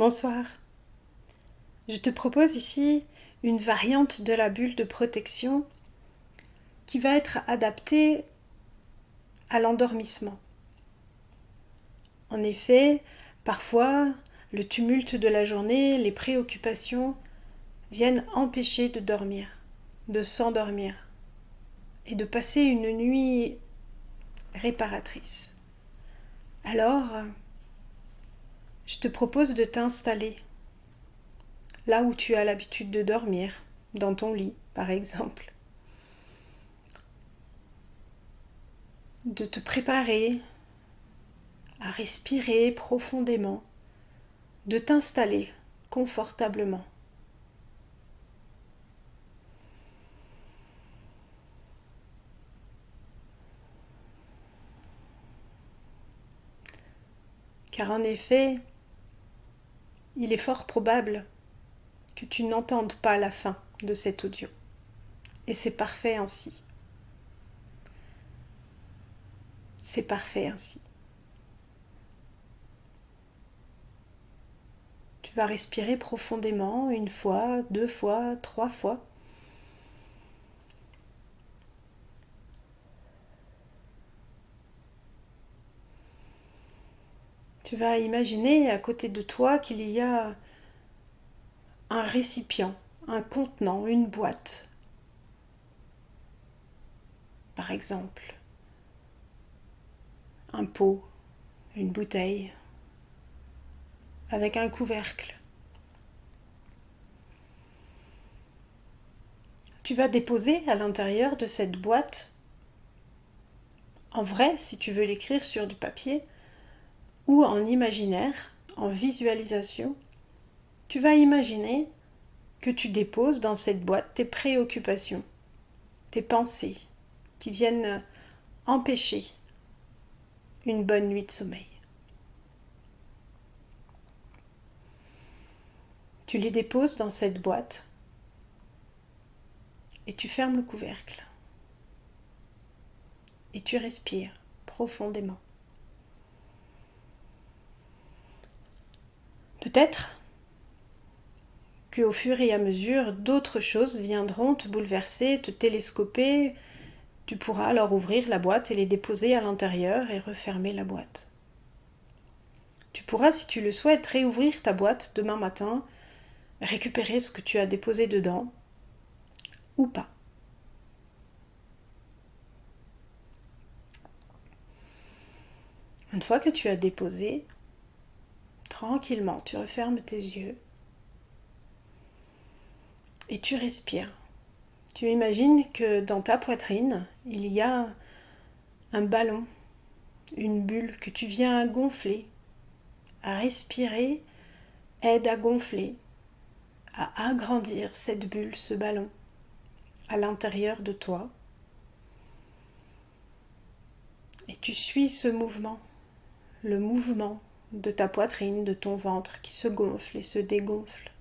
Bonsoir. Je te propose ici une variante de la bulle de protection qui va être adaptée à l'endormissement. En effet, parfois, le tumulte de la journée, les préoccupations viennent empêcher de dormir, de s'endormir et de passer une nuit réparatrice. Alors, je te propose de t'installer là où tu as l'habitude de dormir, dans ton lit par exemple. De te préparer à respirer profondément, de t'installer confortablement. Car en effet, il est fort probable que tu n'entendes pas la fin de cet audio. Et c'est parfait ainsi. C'est parfait ainsi. Tu vas respirer profondément une fois, deux fois, trois fois. Tu vas imaginer à côté de toi qu'il y a un récipient, un contenant, une boîte, par exemple, un pot, une bouteille, avec un couvercle. Tu vas déposer à l'intérieur de cette boîte, en vrai si tu veux l'écrire sur du papier, ou en imaginaire, en visualisation, tu vas imaginer que tu déposes dans cette boîte tes préoccupations, tes pensées qui viennent empêcher une bonne nuit de sommeil. Tu les déposes dans cette boîte et tu fermes le couvercle. Et tu respires profondément. Peut-être qu'au fur et à mesure, d'autres choses viendront te bouleverser, te télescoper. Tu pourras alors ouvrir la boîte et les déposer à l'intérieur et refermer la boîte. Tu pourras, si tu le souhaites, réouvrir ta boîte demain matin, récupérer ce que tu as déposé dedans, ou pas. Une fois que tu as déposé, tranquillement, tu refermes tes yeux et tu respires. Tu imagines que dans ta poitrine, il y a un ballon, une bulle que tu viens à gonfler. À respirer aide à gonfler, à agrandir cette bulle, ce ballon, à l'intérieur de toi. Et tu suis ce mouvement, le mouvement de ta poitrine, de ton ventre qui se gonfle et se dégonfle.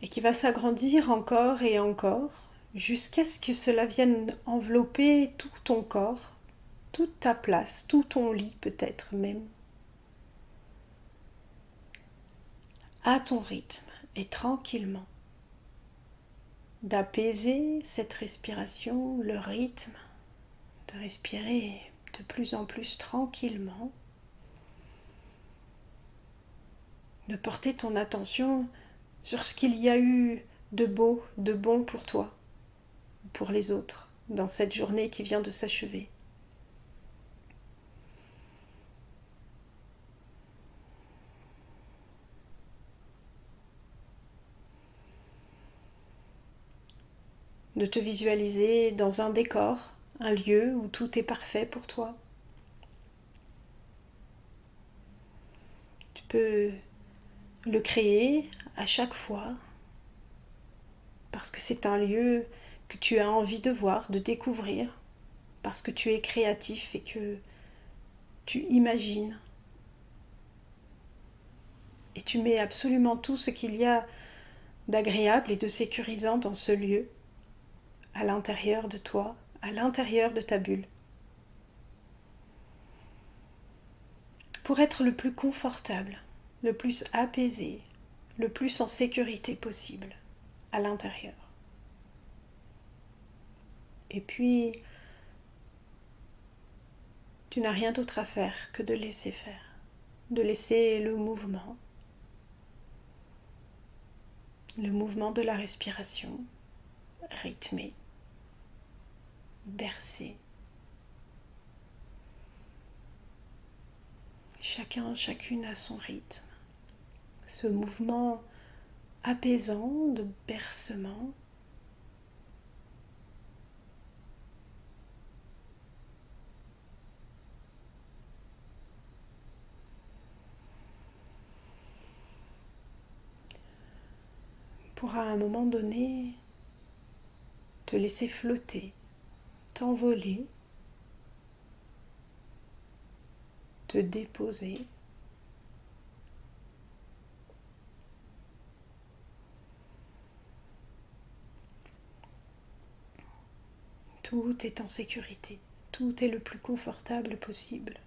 Et qui va s'agrandir encore et encore, jusqu'à ce que cela vienne envelopper tout ton corps, toute ta place, tout ton lit peut-être même. À ton rythme et tranquillement. D'apaiser cette respiration, le rythme, de respirer de plus en plus tranquillement, de porter ton attention sur ce qu'il y a eu de beau, de bon pour toi, pour les autres, dans cette journée qui vient de s'achever. De te visualiser dans un décor, un lieu où tout est parfait pour toi. Tu peux le créer à chaque fois parce que c'est un lieu que tu as envie de voir, de découvrir, parce que tu es créatif et que tu imagines. Et tu mets absolument tout ce qu'il y a d'agréable et de sécurisant dans ce lieu, à l'intérieur de toi, à l'intérieur de ta bulle. pour être le plus confortable, le plus apaisé, le plus en sécurité possible à l'intérieur. Et puis, tu n'as rien d'autre à faire que de laisser faire, de laisser le mouvement de la respiration rythmé, bercé. Chacune à son rythme. Ce mouvement apaisant de bercement pour à un moment donné te laisser flotter, t'envoler, te déposer. Tout est en sécurité, tout est le plus confortable possible.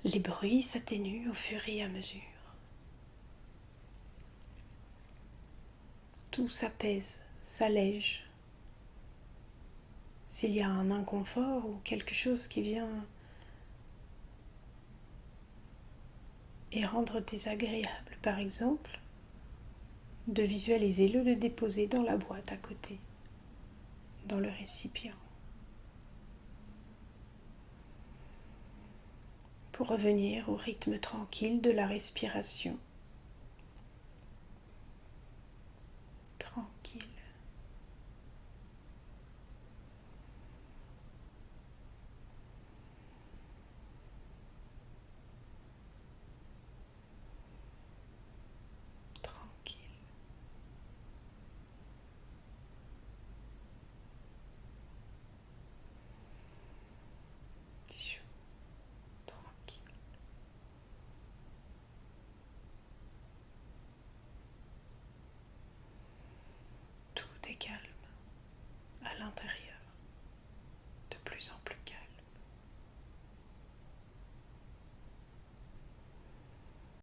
Les bruits s'atténuent au fur et à mesure. Tout s'apaise, s'allège. S'il y a un inconfort ou quelque chose qui vient et rendre désagréable, par exemple, de visualiser le déposer dans la boîte à côté, dans le récipient. Pour revenir au rythme tranquille de la respiration. Tranquille.